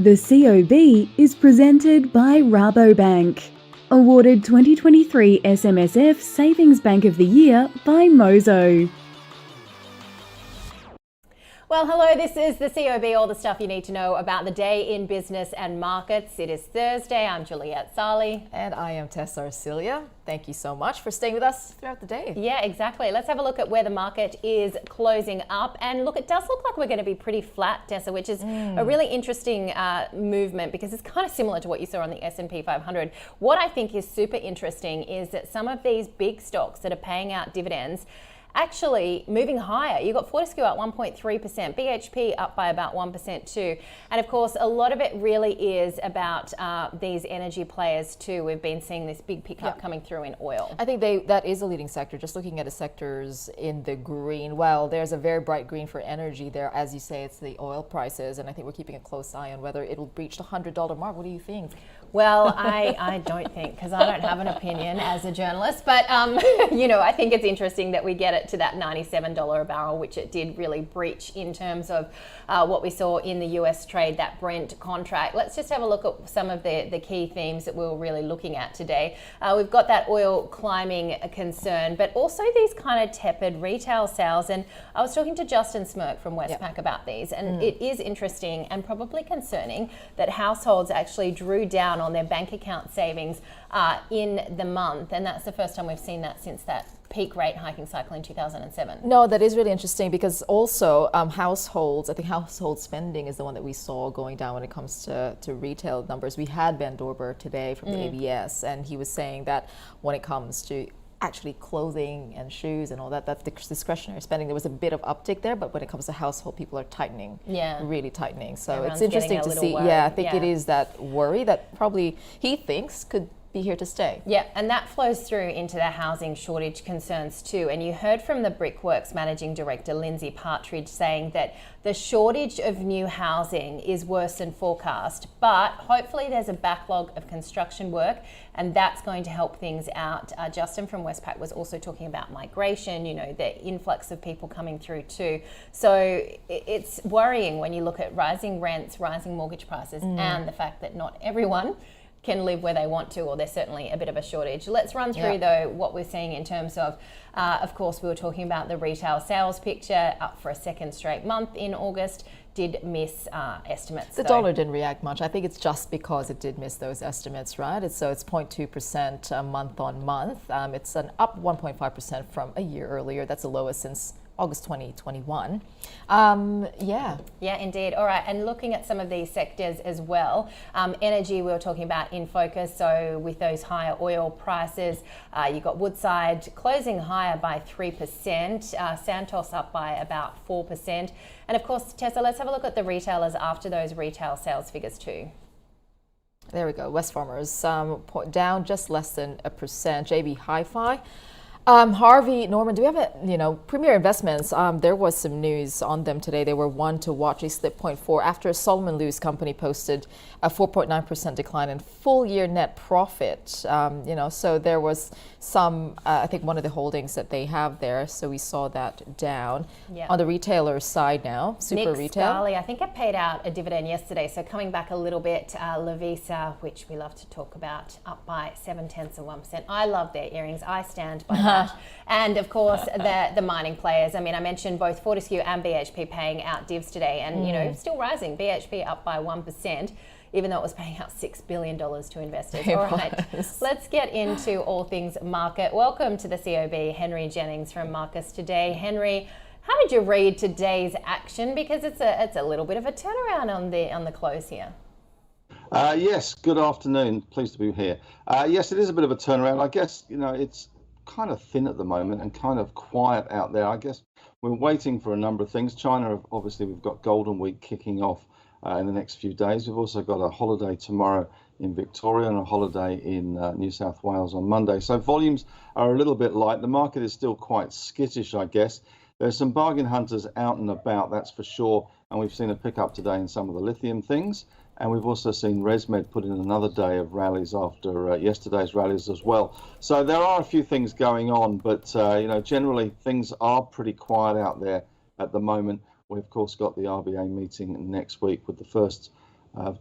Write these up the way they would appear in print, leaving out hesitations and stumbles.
The COB is presented by Rabobank. Awarded 2023 SMSF Savings Bank of the Year by Mozo. Well, hello, this is the COB, all the stuff you need to know about the day in business and markets. It is Thursday. I'm Juliette Sali. And I am Tessa Arcilia. Thank you so much for staying with us throughout the day. Yeah, exactly. Let's have a look at where the market is closing up. And look, it does look like we're going to be pretty flat, Tessa, which is a really interesting movement because it's kind of similar to what you saw on the S&P 500. What I think is super interesting is that some of these big stocks that are paying out dividends actually moving higher. You've got Fortescue up 1.3%, BHP up by about 1% too. And of course, a lot of it really is about these energy players too. We've been seeing this big pickup coming through in oil. I think that is a leading sector. Just looking at the sectors in the green, well, there's a very bright green for energy there. As you say, it's the oil prices. And I think we're keeping a close eye on whether it'll breach the $100 mark. What do you think? Well, I don't think, because I don't have an opinion as a journalist, but you know, I think it's interesting that we get it to that $97 a barrel, which it did really breach in terms of what we saw in the US trade, that Brent contract. Let's just have a look at some of the key themes that we were really looking at today. We've got that oil climbing concern, but also these kind of tepid retail sales. And I was talking to Justin Smirk from Westpac about these, and it is interesting and probably concerning that households actually drew down on their bank account savings in the month, and that's the first time we've seen that since that peak rate hiking cycle in 2007. No, that is really interesting because also households, I think household spending is the one that we saw going down when it comes to retail numbers. We had Ben Dorber today from the ABS, and he was saying that when it comes to actually clothing and shoes and all that, that's the discretionary spending. There was a bit of uptick there, but when it comes to household, people are tightening, really tightening. So everyone's it's interesting to see. worried. Yeah, I think it is that worry that probably he thinks could be here to stay. Yeah, and that flows through into the housing shortage concerns too. And you heard from the Brickworks Managing Director, Lindsay Partridge, saying that the shortage of new housing is worse than forecast, but hopefully there's a backlog of construction work, and that's going to help things out. Justin from Westpac was also talking about migration, you know, the influx of people coming through too. So it's worrying when you look at rising rents, rising mortgage prices, and the fact that not everyone can live where they want to, or there's certainly a bit of a shortage. Let's run through though what we're seeing in terms of course, we were talking about the retail sales picture up for a second straight month in August. Did miss estimates. The dollar didn't react much. I think it's just because it did miss those estimates, right? It's 0.2% month on month. It's an up 1.5% from a year earlier. That's the lowest since August 2021. Yeah, indeed. All right, and looking at some of these sectors as well, energy we were talking about in focus. So with those higher oil prices, you got Woodside closing higher by 3%, Santos up by about 4%. And of course, Tessa, let's have a look at the retailers after those retail sales figures too. There we go. Wesfarmers down just less than 1%. JB Hi-Fi. Harvey Norman, do we have Premier Investments? There was some news on them today. They were one to watch. They slipped 0.4 after Solomon Lewis company posted a 4.9% decline in full year net profit. So there was some, I think one of the holdings that they have there. So we saw that down. On the retailer side now, Super Nick Retail. Scali, I think it paid out a dividend yesterday. So coming back a little bit, Lovisa, which we love to talk about, up by 0.7%. I love their earrings. I stand by that. And of course, the mining players. I mean, I mentioned both Fortescue and BHP paying out divs today, and still rising. BHP up by 1%. Even though it was paying out $6 billion to investors. All right, let's get into all things market. Welcome to the COB, Henry Jennings from Marcus Today. Henry, how did you read today's action? Because it's a little bit of a turnaround on the close here. Yes, good afternoon. Pleased to be here. Yes, it is a bit of a turnaround. I guess, it's kind of thin at the moment and kind of quiet out there. I guess we're waiting for a number of things. China, obviously, we've got Golden Week kicking off in the next few days. We've also got a holiday tomorrow in Victoria and a holiday in New South Wales on Monday. So volumes are a little bit light. The market is still quite skittish, I guess. There's some bargain hunters out and about, that's for sure. And we've seen a pickup today in some of the lithium things. And we've also seen ResMed put in another day of rallies after yesterday's rallies as well. So there are a few things going on, but generally things are pretty quiet out there at the moment. We've of course got the RBA meeting next week with the first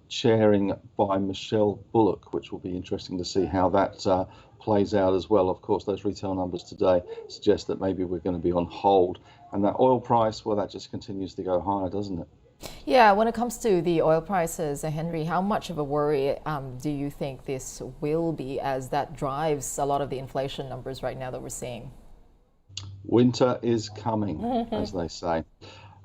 chairing by Michelle Bullock, which will be interesting to see how that plays out as well. Of course, those retail numbers today suggest that maybe we're going to be on hold. And that oil price, well, that just continues to go higher, doesn't it? Yeah, when it comes to the oil prices, Henry, how much of a worry do you think this will be, as that drives a lot of the inflation numbers right now that we're seeing? Winter is coming, as they say.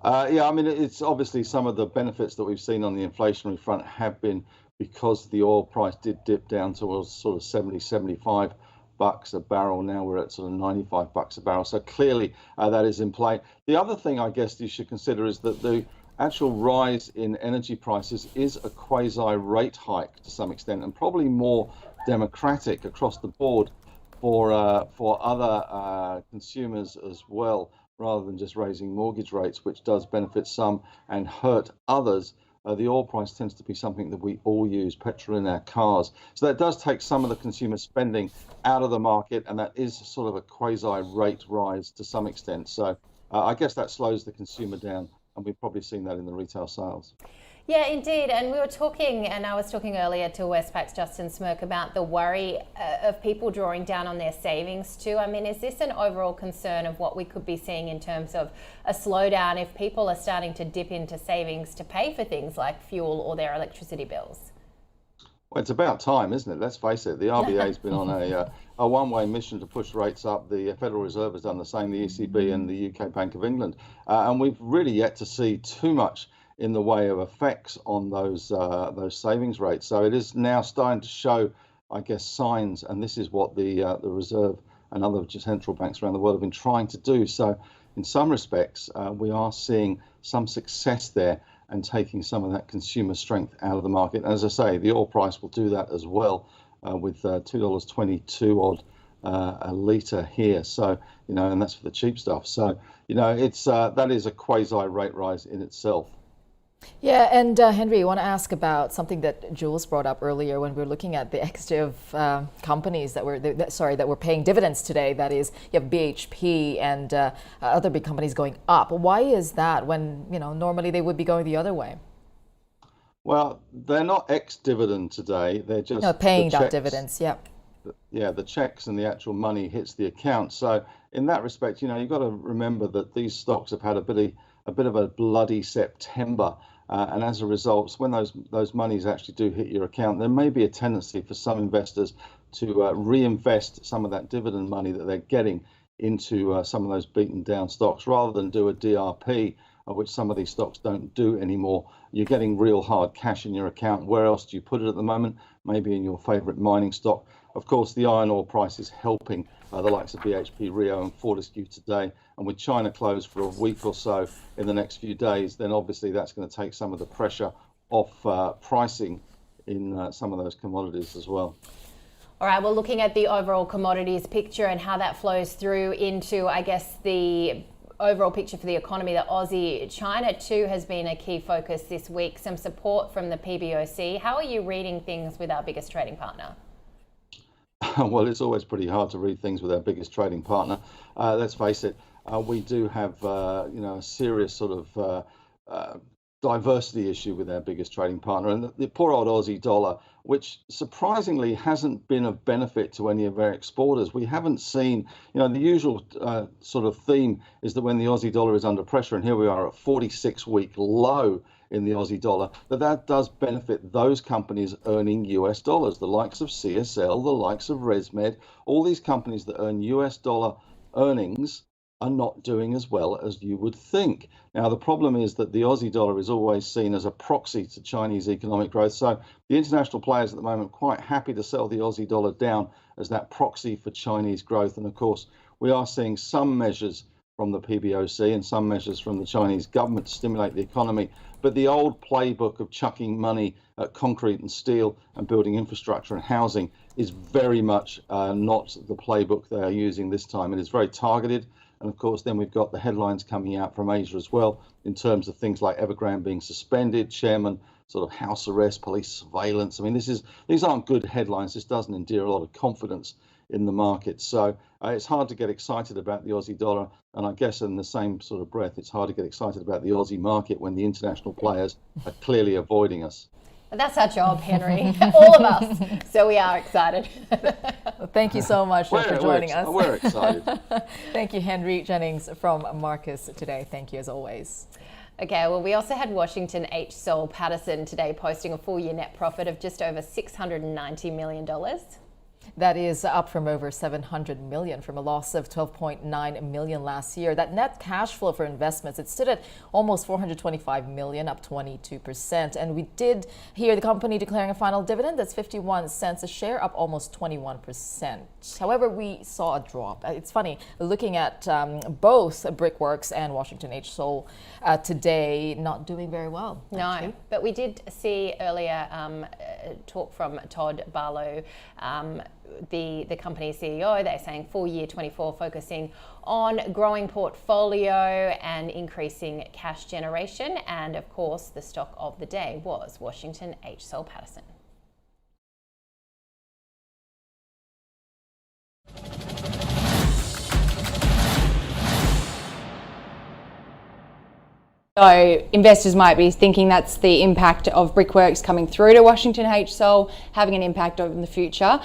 Yeah, I mean, it's obviously some of the benefits that we've seen on the inflationary front have been because the oil price did dip down towards sort of 70, 75 bucks a barrel. Now we're at sort of 95 bucks a barrel. So clearly that is in play. The other thing I guess you should consider is that the actual rise in energy prices is a quasi rate hike to some extent, and probably more democratic across the board for other consumers as well, rather than just raising mortgage rates, which does benefit some and hurt others. The oil price tends to be something that we all use, petrol in our cars. So that does take some of the consumer spending out of the market, and that is sort of a quasi rate rise to some extent. So I guess that slows the consumer down, and we've probably seen that in the retail sales. Yeah, indeed. And we were talking, and I was talking earlier to Westpac's Justin Smirk about the worry of people drawing down on their savings too. I mean, is this an overall concern of what we could be seeing in terms of a slowdown if people are starting to dip into savings to pay for things like fuel or their electricity bills? Well, it's about time, isn't it? Let's face it. The RBA's been on a one-way mission to push rates up. The Federal Reserve has done the same, the ECB and the UK Bank of England. And we've really yet to see too much in the way of effects on those savings rates. So it is now starting to show, I guess, signs, and this is what the Reserve and other central banks around the world have been trying to do. So in some respects, we are seeing some success there and taking some of that consumer strength out of the market. And as I say, the oil price will do that as well, with $2.22 odd a litre here. So, and that's for the cheap stuff. So, it's that is a quasi rate rise in itself. Yeah, and Henry, I want to ask about something that Jules brought up earlier when we were looking at the extra companies that were paying dividends today. That is, you have BHP and other big companies going up. Why is that when normally they would be going the other way? Well, they're not ex-dividend today. They're just paying that dividends. Yeah. Yeah, the checks and the actual money hits the account. So in that respect, you've got to remember that these stocks have had a bit of a bloody September, and as a result, when those monies actually do hit your account, there may be a tendency for some investors to reinvest some of that dividend money that they're getting into some of those beaten down stocks, rather than do a DRP, which some of these stocks don't do anymore. You're getting real hard cash in your account. Where else do you put it at the moment? Maybe in your favorite mining stock. Of course, the iron ore price is helping the likes of BHP, Rio and Fortescue today. And with China closed for a week or so in the next few days, then obviously that's going to take some of the pressure off pricing in some of those commodities as well. All right, well, looking at the overall commodities picture and how that flows through into, I guess, the overall picture for the economy, the Aussie, China too has been a key focus this week. Some support from the PBOC. How are you reading things with our biggest trading partner? Well, it's always pretty hard to read things with our biggest trading partner. Let's face it, we do have a serious sort of diversity issue with our biggest trading partner, and the poor old Aussie dollar, which surprisingly hasn't been of benefit to any of our exporters. We haven't seen, the usual sort of theme is that when the Aussie dollar is under pressure, and here we are at 46-week low in the Aussie dollar, that does benefit those companies earning US dollars, the likes of CSL, the likes of ResMed. All these companies that earn US dollar earnings are not doing as well as you would think. Now, the problem is that the Aussie dollar is always seen as a proxy to Chinese economic growth. So the international players at the moment are quite happy to sell the Aussie dollar down as that proxy for Chinese growth. And of course, we are seeing some measures from the PBOC and some measures from the Chinese government to stimulate the economy. But the old playbook of chucking money at concrete and steel and building infrastructure and housing is very much not the playbook they are using this time. It is very targeted. And of course, then we've got the headlines coming out from Asia as well, in terms of things like Evergrande being suspended, chairman sort of house arrest, police surveillance. I mean, these aren't good headlines. This doesn't endear a lot of confidence in the market. So it's hard to get excited about the Aussie dollar. And I guess in the same sort of breath, it's hard to get excited about the Aussie market when the international players are clearly avoiding us. That's our job, Henry. All of us. So we are excited. Well, thank you so much for joining us. We're excited. Thank you, Henry Jennings from Marcus today. Thank you as always. Okay, well, we also had Washington H Soul Pattinson today posting a full year net profit of just over $690 million. That is up from over 700 million from a loss of 12.9 million last year. That net cash flow for investments, it stood at almost 425 million, up 22%. And we did hear the company declaring a final dividend that's 51 cents a share, up almost 21%. However, we saw a drop. It's funny, looking at both Brickworks and Washington H Soul today, not doing very well. Actually. No, but we did see earlier talk from Todd Barlow, the company CEO. They're saying full year 24 focusing on growing portfolio and increasing cash generation. And of course, the stock of the day was Washington H Soul Pattinson. So investors might be thinking that's the impact of Brickworks coming through to Washington H Soul, having an impact in the future.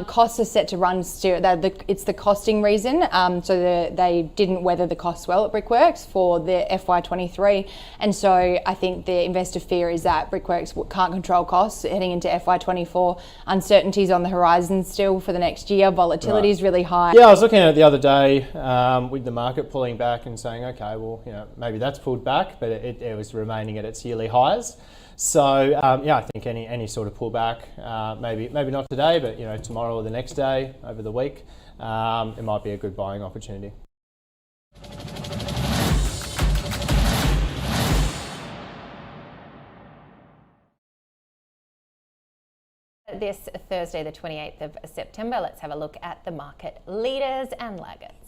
Costs are set to run still. It's the costing reason. So they didn't weather the costs well at Brickworks for the FY23. And so I think the investor fear is that Brickworks can't control costs heading into FY24. Uncertainties on the horizon still for the next year. Volatility is really high. Yeah, I was looking at it the other day with the market pulling back and saying, okay, well, maybe that's pulled back, but it was remaining at its yearly highs. So I think any sort of pullback, maybe not today, but tomorrow or the next day, over the week, it might be a good buying opportunity. This Thursday, the 28th of September, let's have a look at the market leaders and laggards.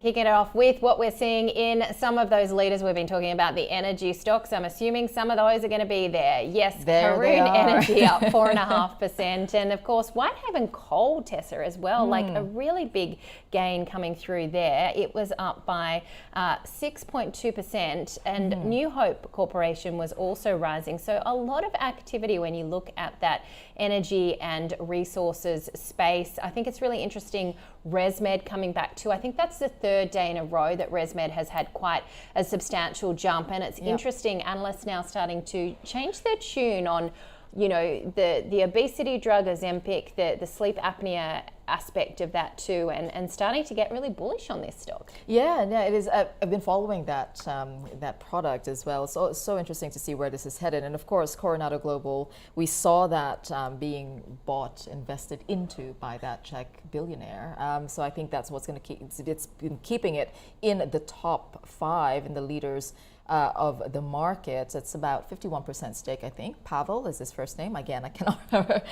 Kicking it off with what we're seeing in some of those leaders we've been talking about, the energy stocks. I'm assuming some of those are going to be there. Yes, Karoon Energy up 4.5%. And of course, Whitehaven Coal, Tessa, as well, like a really big gain coming through there. It was up by 6.2%. And New Hope Corporation was also rising. So a lot of activity when you look at that energy and resources space. I think it's really interesting. ResMed coming back too. I think that's the third day in a row that ResMed has had quite a substantial jump, and it's interesting. Analysts now starting to change their tune on, the obesity drug Ozempic, the sleep apnea aspect of that too, and starting to get really bullish on this stock. Yeah, it is. I've been following that product as well. So it's so interesting to see where this is headed. And of course, Coronado Global, we saw that being invested into by that Czech billionaire. So I think that's what's going to it's been keeping it in the top 5 in the leaders of the market. It's about 51% stake, I think. Pavel is his first name. Again, I cannot remember.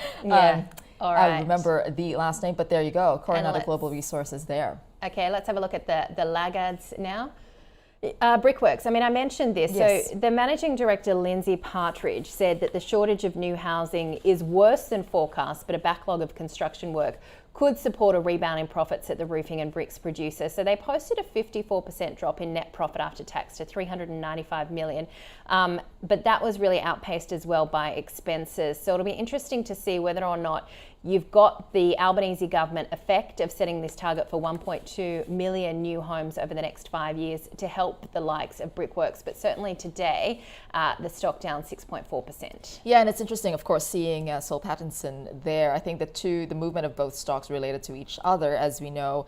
All right. I remember the last name, but there you go. Coronado Global Resources there. Okay, let's have a look at the laggards now. Brickworks, I mentioned this. Yes. So the managing director, Lindsay Partridge, said that the shortage of new housing is worse than forecast, but a backlog of construction work could support a rebound in profits at the roofing and bricks producer. So they posted a 54% drop in net profit after tax to 395 million. But that was really outpaced as well by expenses. So it'll be interesting to see whether or not you've got the Albanese government effect of setting this target for 1.2 million new homes over the next 5 years to help the likes of Brickworks. But certainly today, the stock down 6.4%. Yeah, and it's interesting, of course, seeing Soul Pattinson there. I think the movement of both stocks related to each other. As we know,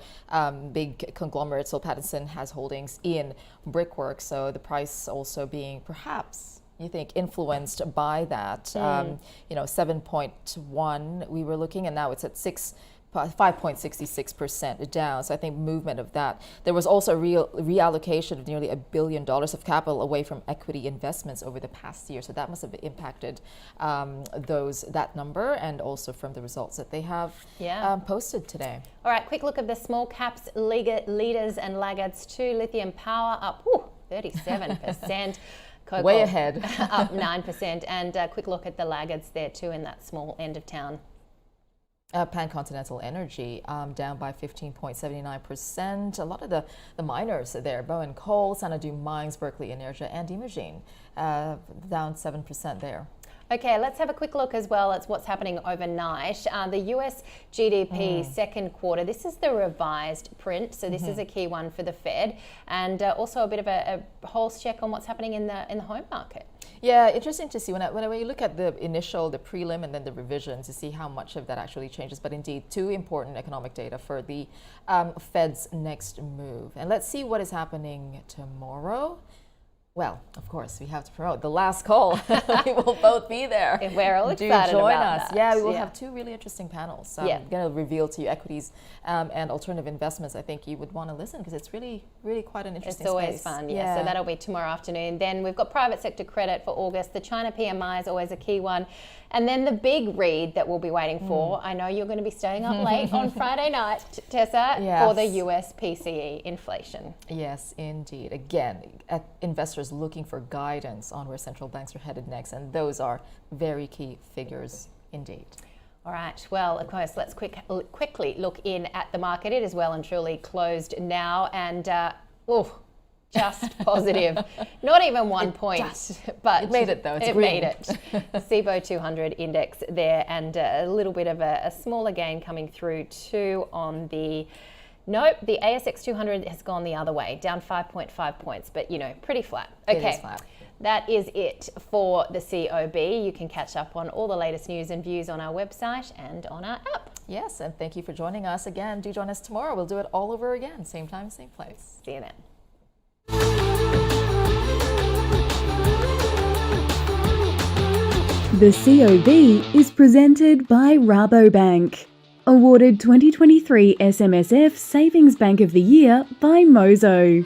big conglomerate Soul Pattinson has holdings in Brickworks, so the price also being perhaps, you think, influenced by that. 7.1 we were looking, and now it's at 5.66% down. So I think movement of that. There was also reallocation of nearly $1 billion of capital away from equity investments over the past year. So that must have impacted that number, and also from the results that they have posted today. All right, quick look at the small caps leaders and laggards too. Lithium Power up 37%. COB way ahead. Up 9%. And a quick look at the laggards there too in that small end of town. Pan-Continental Energy down by 15.79%. A lot of the miners there, Bowen Coal, Xanadu Mines, Berkeley Energia, and Imogene, down 7% there. Okay, let's have a quick look as well at what's happening overnight. The US GDP second quarter, this is the revised print, so this is a key one for the Fed, and also a bit of a pulse check on what's happening in the home market. Yeah, interesting to see when you look at the prelim and then the revision to see how much of that actually changes. But indeed, two important economic data for the Fed's next move. And let's see what is happening tomorrow. Well, of course, we have to promote the last call. We will both be there. We're all excited Do join about us. that. Yeah, we will have two really interesting panels. I'm Yeah. going to reveal to you equities and alternative investments. I think you would want to listen because it's really quite an interesting It's always space. fun, yeah. So that'll be tomorrow afternoon. Then we've got private sector credit for August. The China PMI is always a key one. And then the big read that we'll be waiting for. I know you're going to be staying up late on Friday night, Tessa, for the US PCE inflation. Yes, indeed. Again, investors looking for guidance on where central banks are headed next, and those are very key figures indeed. All right, well, of course, let's quickly look in at the market. It is well and truly closed now, and just positive. Not even 1 point, but it made it though. It's it green. made it. CBO 200 index there, and a little bit of a smaller gain coming through too on the. Nope, the ASX 200 has gone the other way, down 5.5 points, but pretty flat. Okay, It is flat. That is it for the COB. You can catch up on all the latest news and views on our website and on our app. Yes, and thank you for joining us again. Do join us tomorrow. We'll do it all over again, same time, same place. See you then. The COB is presented by Rabobank. Awarded 2023 SMSF Savings Bank of the Year by Mozo.